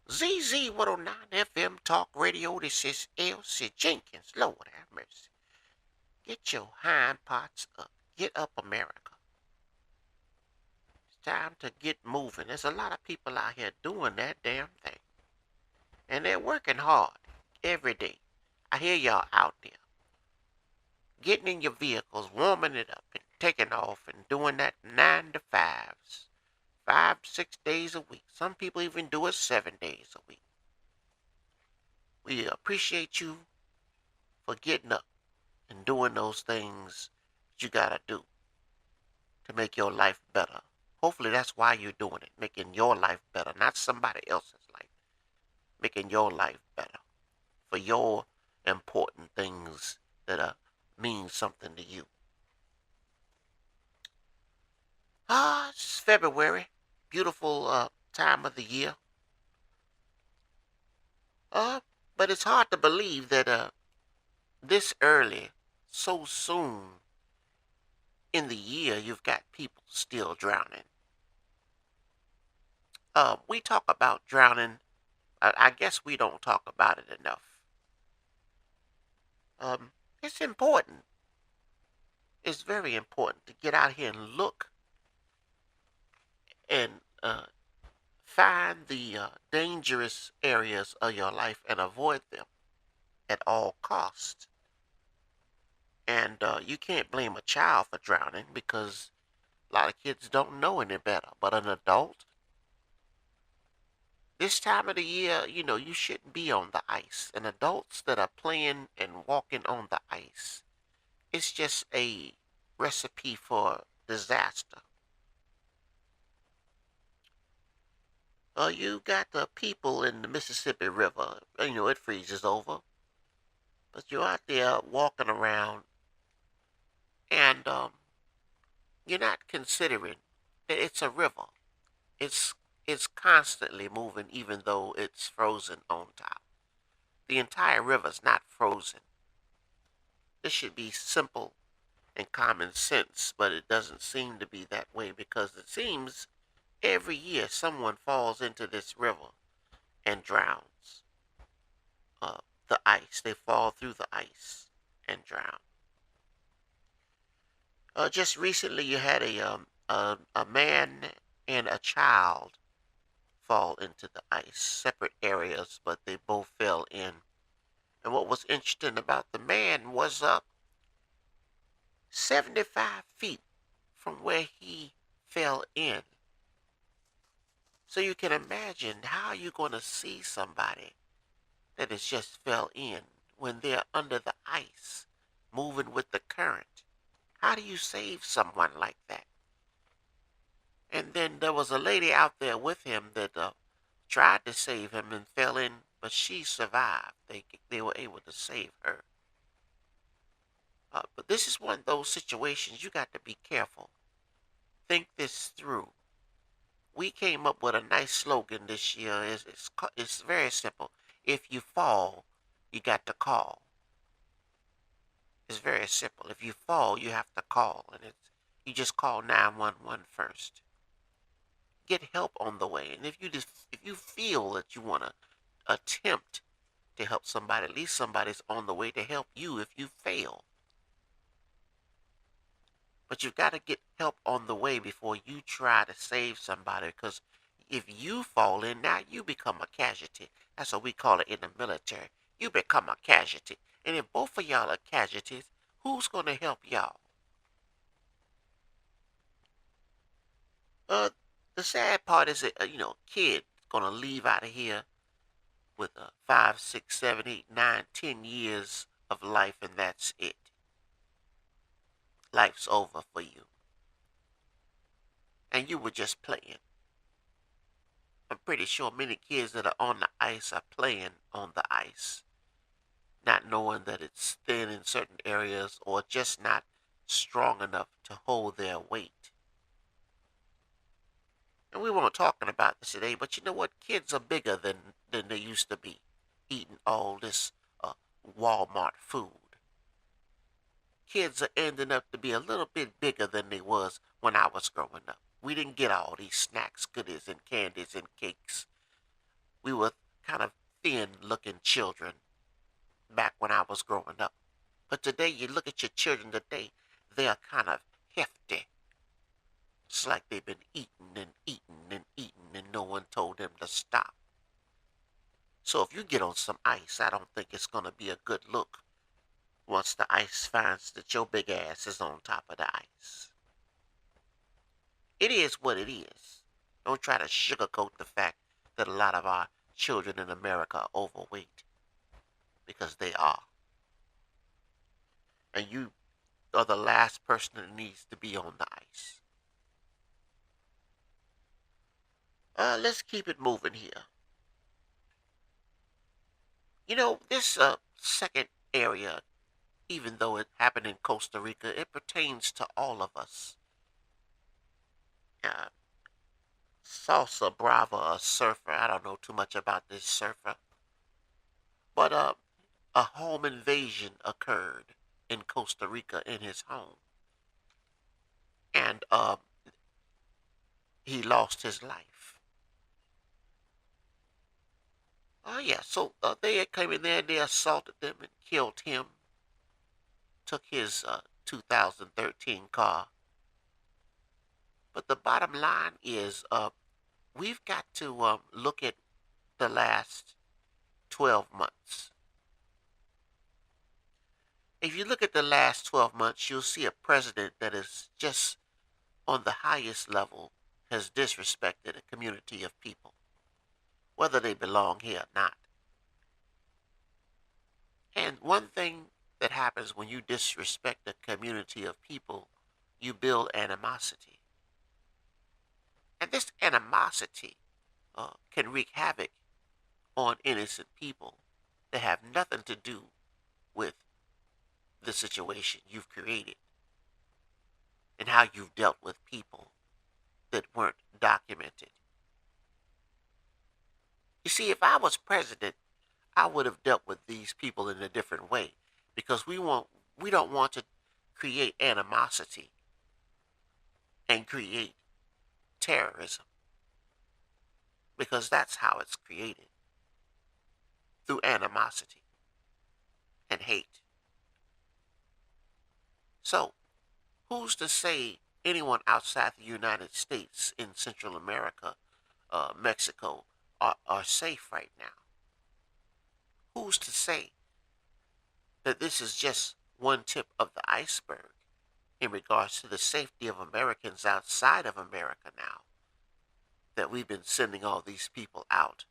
ZZ109FM Talk Radio. This is Elsie Jenkins. Lord have mercy. Get your hind parts up. Get up, America. It's time to get moving. There's a lot of people out here doing that damn thing. And they're working hard every day. I hear y'all out there getting in your vehicles, warming it up, and taking off and doing that 9 to 5s. 5, 6 days a week. Some people even do it 7 days a week. We appreciate you for getting up and doing those things that you gotta do to make your life better. Hopefully that's why you're doing it, making your life better, not somebody else's life. Making your life better for your important things that mean something to you. It's February. Beautiful time of the year. But it's hard to believe that this early, so soon in the year, you've got people still drowning. We talk about drowning. I guess we don't talk about it enough. It's important. It's very important to get out here and look and find the dangerous areas of your life and avoid them at all costs. And you can't blame a child for drowning because a lot of kids don't know any better. But an adult, this time of the year, you shouldn't be on the ice. And adults that are playing and walking on the ice, it's just a recipe for disaster. You got the people in the Mississippi River, it freezes over. But you're out there walking around and you're not considering that it's a river. It's constantly moving even though it's frozen on top. The entire river's not frozen. This should be simple and common sense, but it doesn't seem to be that way because it seems every year someone falls into this river and drowns. The ice. They fall through the ice and drown. Just recently you had a man and a child fall into the ice, separate areas, but they both fell in. And what was interesting about the man was 75 feet from where he fell in. So you can imagine how you're going to see somebody that has just fell in when they're under the ice, moving with the current. How do you save someone like that? And then there was a lady out there with him that tried to save him and fell in, but she survived. They were able to save her. But this is one of those situations you got to be careful. Think this through. We came up with a nice slogan this year. It's very simple. If you fall, you got to call. It's very simple. If you fall, you have to call, and you just call 911 first. Get help on the way, and if you feel that you want to attempt to help somebody, at least somebody's on the way to help you if you fail. But you've got to get help on the way before you try to save somebody, because if you fall in, now you become a casualty. That's what we call it in the military. You become a casualty. And if both of y'all are casualties, who's going to help y'all? The sad part is that, kid going to leave out of here with 5, 6, 7, 8, 9, 10 years of life, and that's it. Life's over for you. And you were just playing. I'm pretty sure many kids that are on the ice are playing on the ice, not knowing that it's thin in certain areas or just not strong enough to hold their weight. And we weren't talking about this today, but you know what? Kids are bigger than they used to be, eating all this Walmart food. Kids are ending up to be a little bit bigger than they was when I was growing up. We didn't get all these snacks, goodies, and candies and cakes. we were kind of thin-looking children back when I was growing up. But today, you look at your children today, they are kind of hefty. It's like they've been eating and eating and eating, and no one told them to stop. So if you get on some ice, I don't think it's going to be a good look once the ice finds that your big ass is on top of the ice. It is what it is. Don't try to sugarcoat the fact that a lot of our children in America are overweight, because they are. And you are the last person that needs to be on the ice. Let's keep it moving here. You know, this second area, even though it happened in Costa Rica, it pertains to all of us. Salsa Brava, a surfer. I don't know too much about this surfer. But a home invasion occurred in Costa Rica in his home. And he lost his life. Oh, yeah. So they had come in there and they assaulted them and killed him. Took his 2013 car. But the bottom line is we've got to look at the last 12 months. If you look at the last 12 months, you'll see a president that is just on the highest level has disrespected a community of people, whether they belong here or not. And one thing that happens when you disrespect a community of people, you build animosity. And this animosity can wreak havoc on innocent people that have nothing to do with the situation you've created and how you've dealt with people that weren't documented. You see, if I was president, I would have dealt with these people in a different way, because we don't want to create animosity and create terrorism, because that's how it's created, through animosity and hate. So, who's to say anyone outside the United States, in Central America, Mexico, are safe right now? Who's to say that this is just one tip of the iceberg in regards to the safety of Americans outside of America now, that we've been sending all these people out?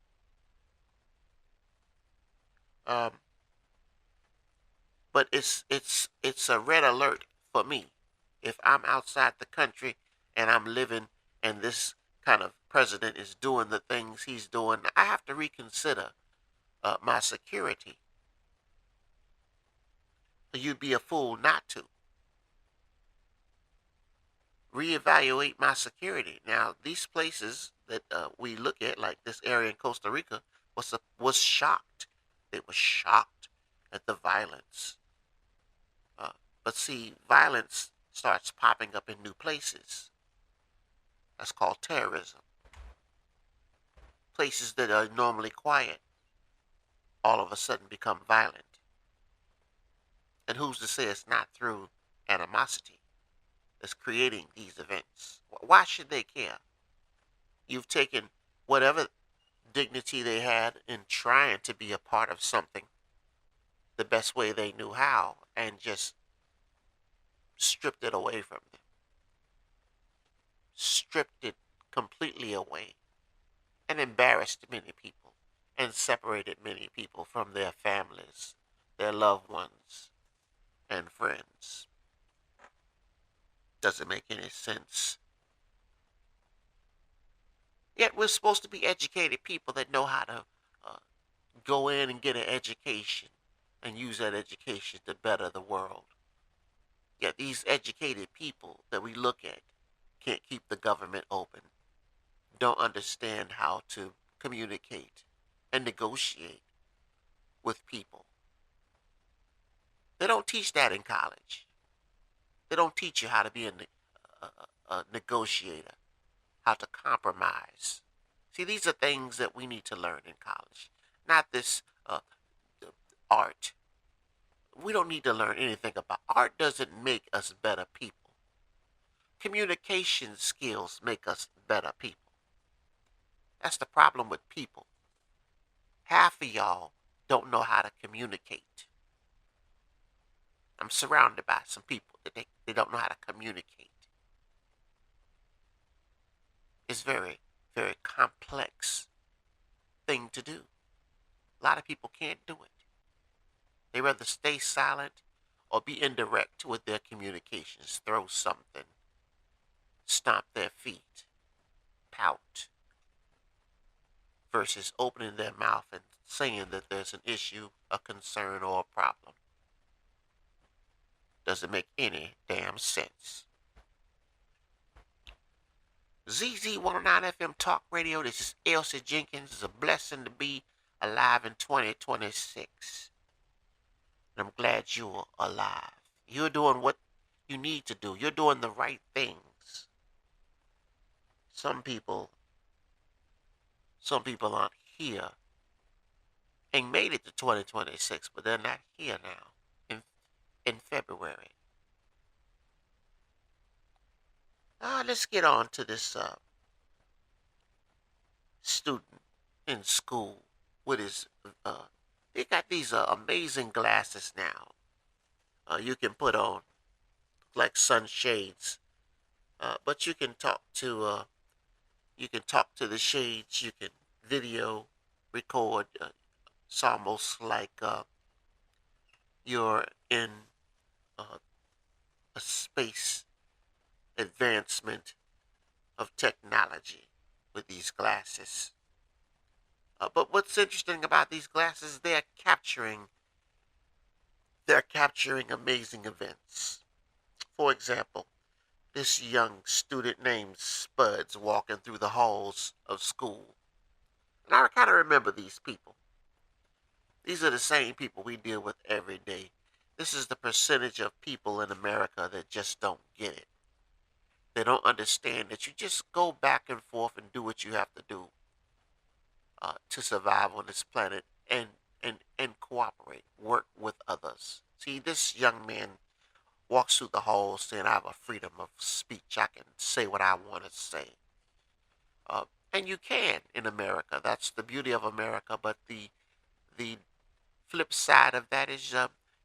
But it's a red alert for me. If I'm outside the country and I'm living and this kind of president is doing the things he's doing, I have to reconsider my security. You'd be a fool not to. Reevaluate my security. Now, these places that we look at, like this area in Costa Rica, was shocked. They were shocked at the violence. But see, violence starts popping up in new places. That's called terrorism. Places that are normally quiet all of a sudden become violent. And who's to say it's not through animosity that's creating these events? Why should they care? You've taken whatever dignity they had in trying to be a part of something the best way they knew how, and just stripped it away from them. Stripped it completely away, and embarrassed many people, and separated many people from their families, their loved ones, and friends. Doesn't make any sense. Yet we're supposed to be educated people that know how to go in and get an education and use that education to better the world. Yet these educated people that we look at can't keep the government open, don't understand how to communicate and negotiate with people. They don't teach that in college. They don't teach you how to be a negotiator, how to compromise. See, these are things that we need to learn in college, not this art. We don't need to learn anything about art. Doesn't make us better people. Communication skills make us better people. That's the problem with people. Half of y'all don't know how to communicate. I'm surrounded by some people that they don't know how to communicate. It's very, very complex thing to do. A lot of people can't do it. They rather stay silent or be indirect with their communications, throw something, stomp their feet, pout, versus opening their mouth and saying that there's an issue, a concern, or a problem. Doesn't make any damn sense. ZZ109FM Talk Radio. This is Elsie Jenkins. It's a blessing to be alive in 2026. And I'm glad you're alive. You're doing what you need to do. You're doing the right things. Some people aren't here. Ain't made it to 2026, but they're not here now in February. Let's get on to this student in school with his they got these amazing glasses now. You can put on like sunshades, but you can talk to the shades. You can video record. It's almost like you're in a space advancement of technology with these glasses. But what's interesting about these glasses, they're capturing amazing events. For example, this young student named Spuds walking through the halls of school. And I kind of remember these people. These are the same people we deal with every day. This is the percentage of people in America that just don't get it. They don't understand that you just go back and forth and do what you have to do to survive on this planet and cooperate, work with others. See, this young man walks through the halls saying, I have a freedom of speech. I can say what I want to say. And you can in America. That's the beauty of America. But the flip side of that is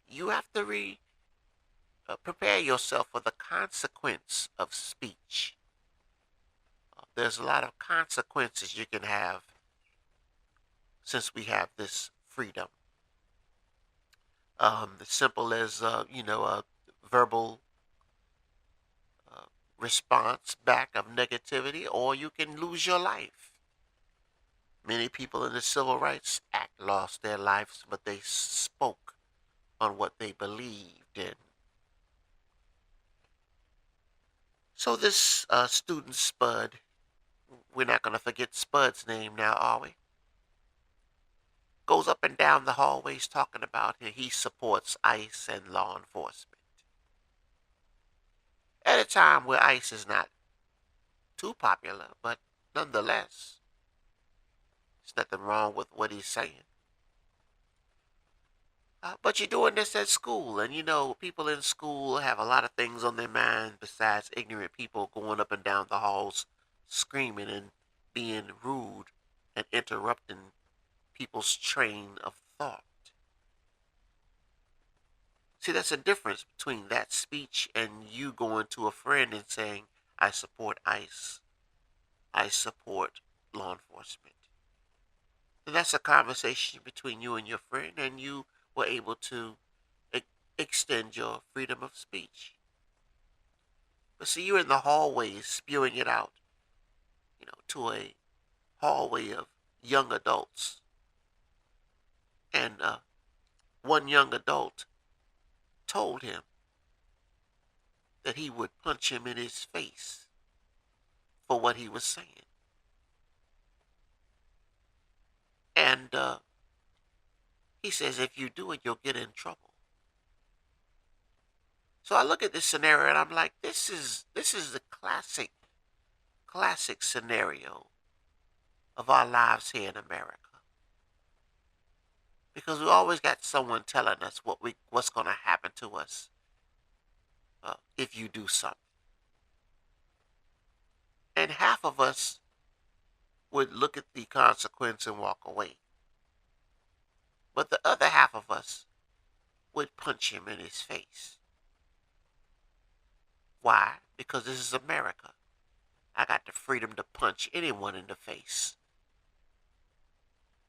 you have to prepare yourself for the consequence of speech. There's a lot of consequences you can have since we have this freedom. As simple as, a verbal response back of negativity, or you can lose your life. Many people in the Civil Rights Act lost their lives, but they spoke on what they believed in. So this student Spud, we're not going to forget Spud's name now, are we? Goes up and down the hallways talking about he supports ICE and law enforcement. At a time where ICE is not too popular, but nonetheless, there's nothing wrong with what he's saying. But you're doing this at school, and people in school have a lot of things on their mind besides ignorant people going up and down the halls screaming and being rude and interrupting people's train of thought. See, that's a difference between that speech and you going to a friend and saying, I support ICE. I support law enforcement. And that's a conversation between you and your friend, and you were able to extend your freedom of speech. But see, you're in the hallways spewing it out, to a hallway of young adults. And one young adult told him that he would punch him in his face for what he was saying. And he says, if you do it, you'll get in trouble. So I look at this scenario and I'm like, this is the classic scenario of our lives here in America. Because we always got someone telling us what's going to happen to us if you do something. And half of us would look at the consequence and walk away. But the other half of us would punch him in his face. Why? Because this is America. I got the freedom to punch anyone in the face.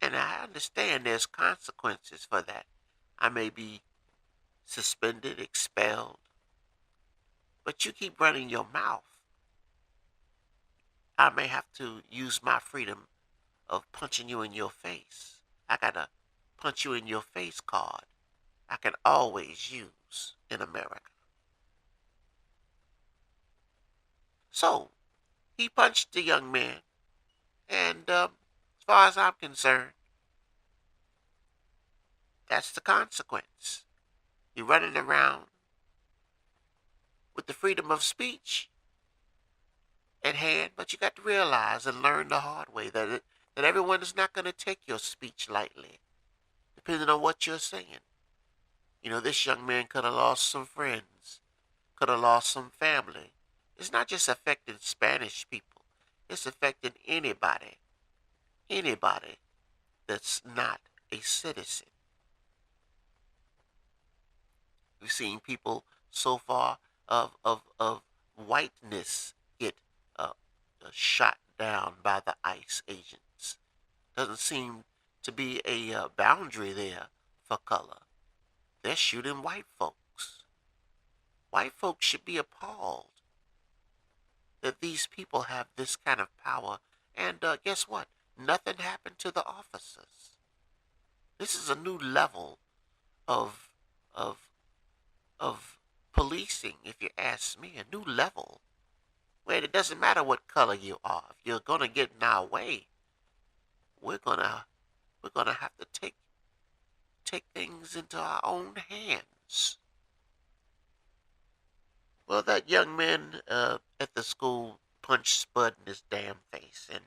And I understand there's consequences for that. I may be suspended, expelled, but you keep running your mouth. I may have to use my freedom of punching you in your face. I got a punch you in your face card I can always use in America. So, he punched the young man, and as far as I'm concerned, that's the consequence. You're running around with the freedom of speech at hand, but you got to realize and learn the hard way that everyone is not going to take your speech lightly, depending on what you're saying. You know, this young man could have lost some friends, could have lost some family. It's not just affecting Spanish people. It's affecting anybody that's not a citizen. We've seen people so far of whiteness get shot down by the ICE agents. Doesn't seem to be a boundary there for color. They're shooting white folks. White folks should be appalled that these people have this kind of power. And guess what? Nothing happened to the officers. This is a new level of policing, if you ask me, a new level where it doesn't matter what color you are. If you're gonna get in our way, we're gonna have to take things into our own hands. Well, that young man at the school punched Spud in his damn face, and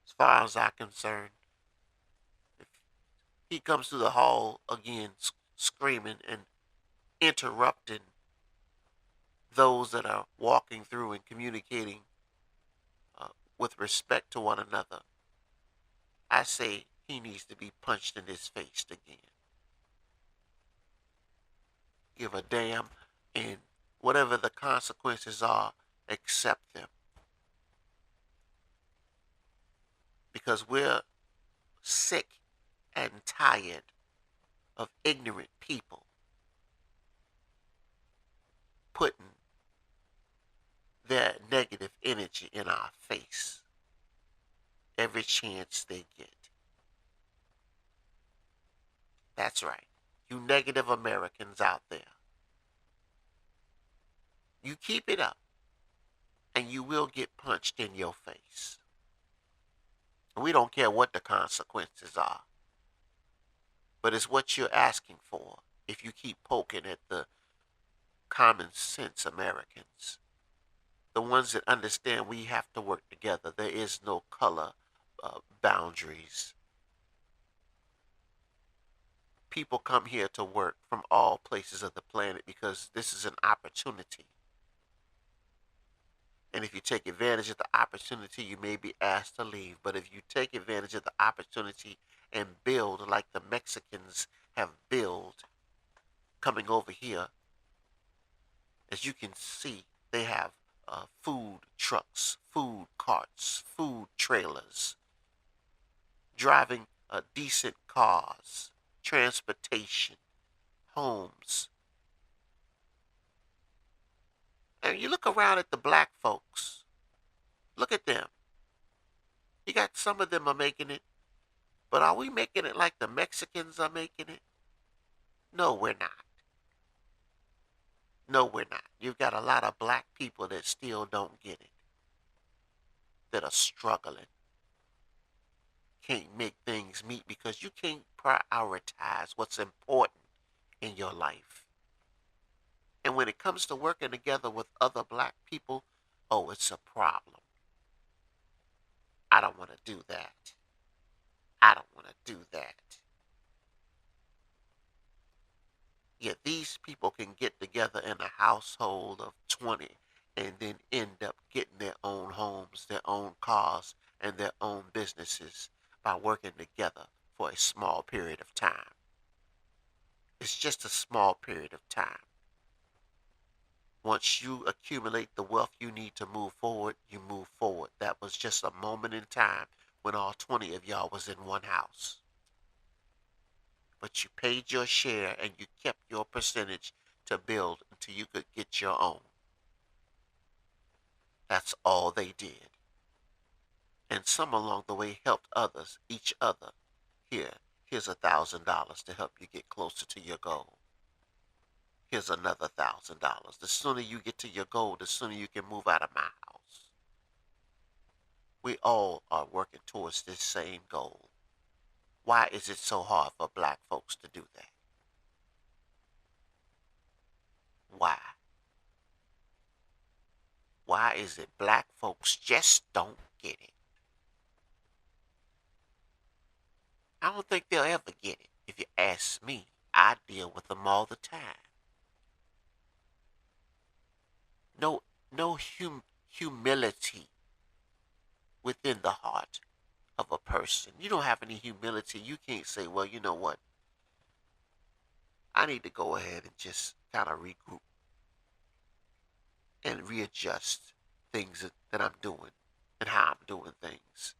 as far as I'm concerned, if he comes through the hall again screaming and interrupting those that are walking through and communicating with respect to one another, I say he needs to be punched in his face again. Give a damn, and whatever the consequences are, accept them. Because we're sick and tired of ignorant people putting their negative energy in our face every chance they get. That's right. You negative Americans out there. You keep it up, and you will get punched in your face. We don't care what the consequences are, but it's what you're asking for if you keep poking at the common sense Americans, the ones that understand we have to work together. There is no color boundaries. People come here to work from all places of the planet because this is an opportunity. And if you take advantage of the opportunity, you may be asked to leave. But if you take advantage of the opportunity and build like the Mexicans have built coming over here, as you can see, they have food trucks, food carts, food trailers, driving decent cars, transportation, homes. And you look around at the black folks. Look at them. You got some of them are making it, but are we making it like the Mexicans are making it? No, we're not. No, we're not. You've got a lot of black people that still don't get it, that are struggling. Can't make things meet because you can't prioritize what's important in your life. And when it comes to working together with other black people, oh, it's a problem. I don't want to do that. I don't want to do that. Yet these people can get together in a household of 20 and then end up getting their own homes, their own cars, and their own businesses by working together for a small period of time. It's just a small period of time. Once you accumulate the wealth you need to move forward, you move forward. That was just a moment in time when all 20 of y'all was in one house. But you paid your share and you kept your percentage to build until you could get your own. That's all they did. And some along the way helped others, each other. Here's $1,000 to help you get closer to your goal. Here's another $1,000. The sooner you get to your goal, the sooner you can move out of my house. We all are working towards this same goal. Why is it so hard for black folks to do that? Why? Why is it black folks just don't get it? I don't think they'll ever get it. If you ask me, I deal with them all the time. No humility within the heart of a person. You don't have any humility. You can't say, well, you know what? I need to go ahead and just kind of regroup and readjust things that I'm doing and how I'm doing things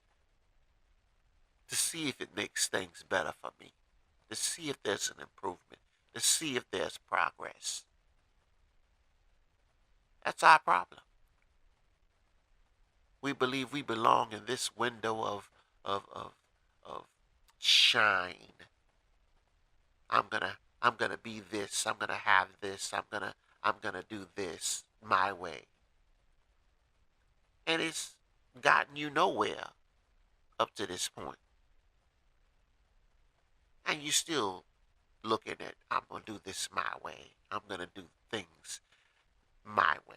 to see if it makes things better for me, to see if there's an improvement, to see if there's progress. That's our problem. We believe we belong in this window of shine. I'm gonna be this. I'm gonna have this. I'm gonna do this my way. And it's gotten you nowhere up to this point. And you still looking at, I'm gonna do this my way. I'm gonna do things my way.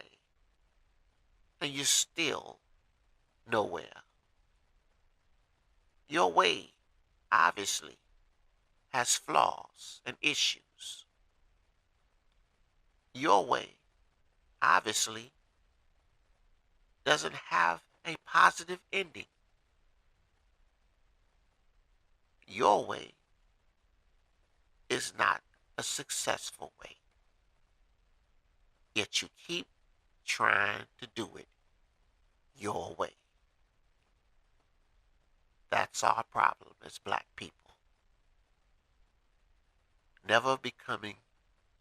And you're still nowhere. Your way, obviously, has flaws and issues. Your way, obviously, doesn't have a positive ending. Your way is not a successful way. Yet you keep trying to do it your way. That's our problem as black people. Never becoming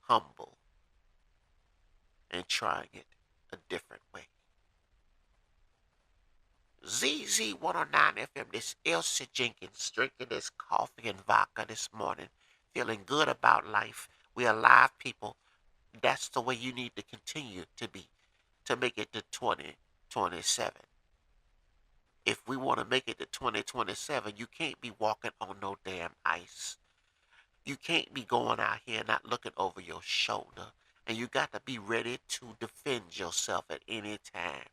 humble and trying it a different way. ZZ109FM, this Elsie Jenkins, drinking this coffee and vodka this morning, feeling good about life. We are live people. That's the way you need to continue to be, to make it to 2027. If we want to make it to 2027, you can't be walking on no damn ice. You can't be going out here not looking over your shoulder. And you got to be ready to defend yourself at any time.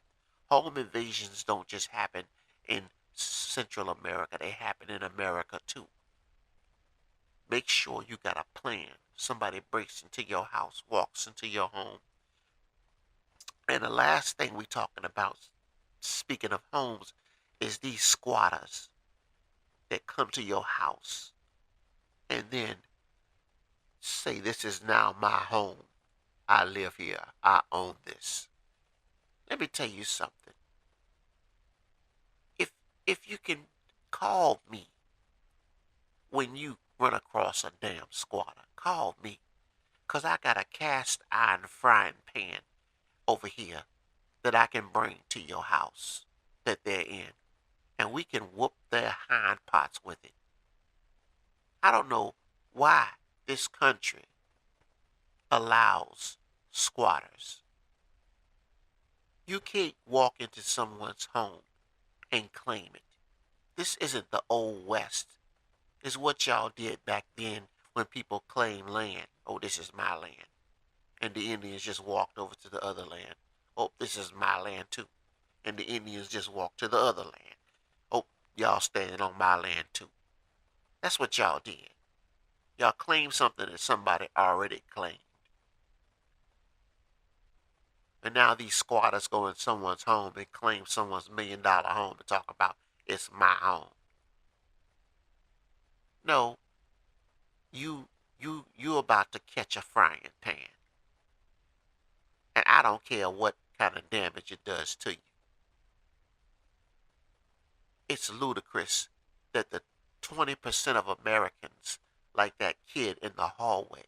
Home invasions don't just happen in Central America. They happen in America too. Make sure you got a plan. Somebody breaks into your house, walks into your home. And the last thing we're talking about, speaking of homes, is these squatters that come to your house and then say, this is now my home. I live here. I own this. Let me tell you something. If you can call me when you run across a damn squatter, call me. Because I got a cast iron frying pan over here that I can bring to your house that they're in. And we can whoop their hind parts with it. I don't know why this country allows squatters. You can't walk into someone's home and claim it. This isn't the old West. It's what y'all did back then when people claimed land. Oh, this is my land. And the Indians just walked over to the other land. Oh, this is my land too. And the Indians just walked to the other land. y'all standing on my land too. That's what y'all did. Y'all claimed something that somebody already claimed. And now these squatters go in someone's home and claim someone's $1 million home and talk about it's my home. No, you about to catch a frying pan. And I don't care what kind of damage it does to you. It's ludicrous that the 20% of Americans, like that kid in the hallway,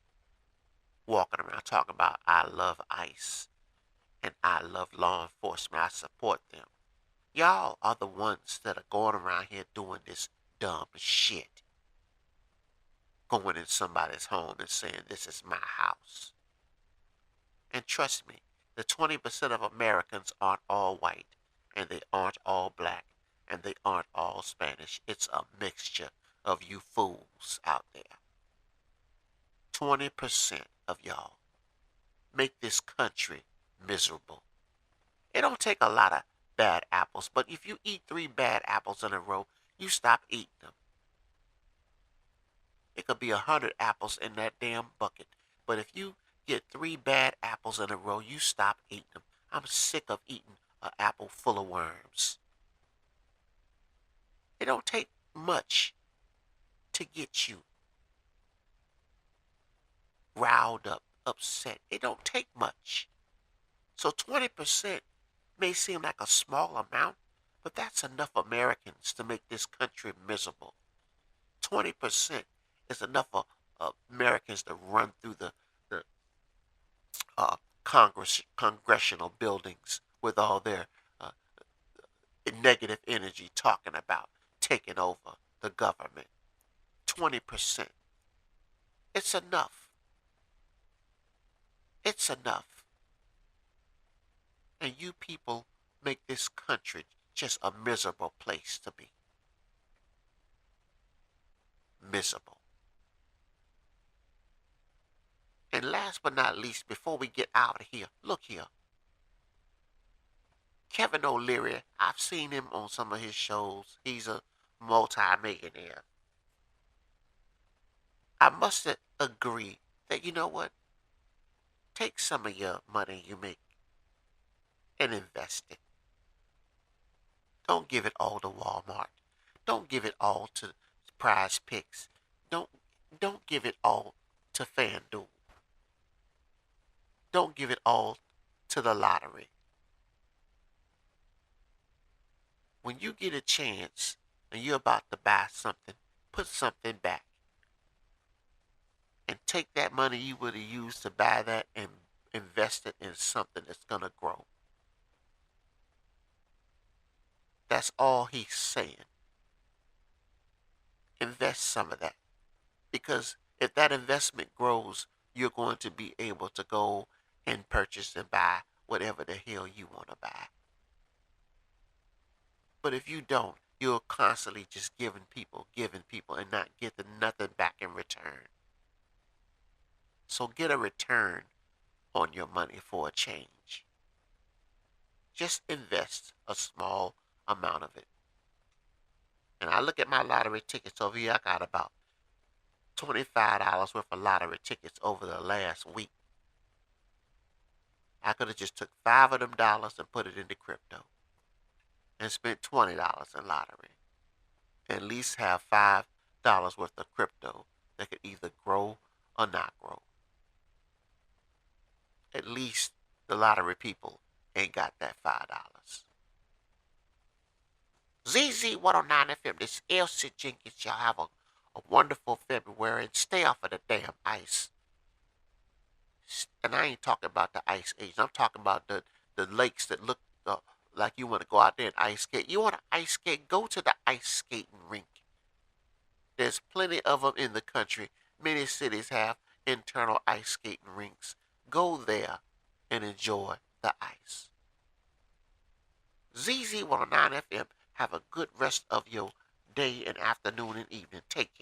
walking around talking about I love ICE and I love law enforcement, I support them. Y'all are the ones that are going around here doing this dumb shit. Going in somebody's home and saying this is my house. And trust me, the 20% of Americans aren't all white, and they aren't all black, and they aren't all Spanish. It's a mixture of you fools out there. 20% of y'all make this country miserable. It don't take a lot of bad apples, but if you eat 3 bad apples in a row, you stop eating them. It could be 100 apples in that damn bucket, but if you get 3 bad apples in a row, you stop eating them. I'm sick of eating an apple full of worms. It don't take much to get you riled up, upset. It don't take much. So 20% may seem like a small amount, but that's enough Americans to make this country miserable. 20% is enough Americans to run through the congressional buildings with all their negative energy talking about taking over the government. 20%. It's enough. It's enough. And you people make this country just a miserable place to be. Miserable. And last but not least, before we get out of here, look here. Kevin O'Leary, I've seen him on some of his shows. He's a multi-millionaire. I must agree that, you know what? Take some of your money you make and invest it. Don't give it all to Walmart. Don't give it all to Prize Picks. Don't give it all to FanDuel. Don't give it all to the lottery. When you get a chance and you're about to buy something, put something back. And take that money you would have used to buy that and invest it in something that's going to grow. That's all he's saying. Invest some of that. Because if that investment grows, you're going to be able to go and purchase and buy whatever the hell you want to buy. But if you don't, you're constantly just giving people, and not getting nothing back in return. So get a return on your money for a change. Just invest a small amount of it. And I look at my lottery tickets over here. I got about $25 worth of lottery tickets over the last week. I could have just took 5 of them dollars and put it into crypto and spent $20 in lottery. And at least have $5 worth of crypto that could either grow or not grow. At least the lottery people ain't got that $5. ZZ109FM, this is Elsie Jenkins. Y'all have a wonderful February and stay off of the damn ice. And I ain't talking about the ice age. I'm talking about the lakes that look like you want to go out there and ice skate. You want to ice skate? Go to the ice skating rink. There's plenty of them in the country. Many cities have internal ice skating rinks. Go there and enjoy the ice. ZZ109FM, have a good rest of your day and afternoon and evening. Take care.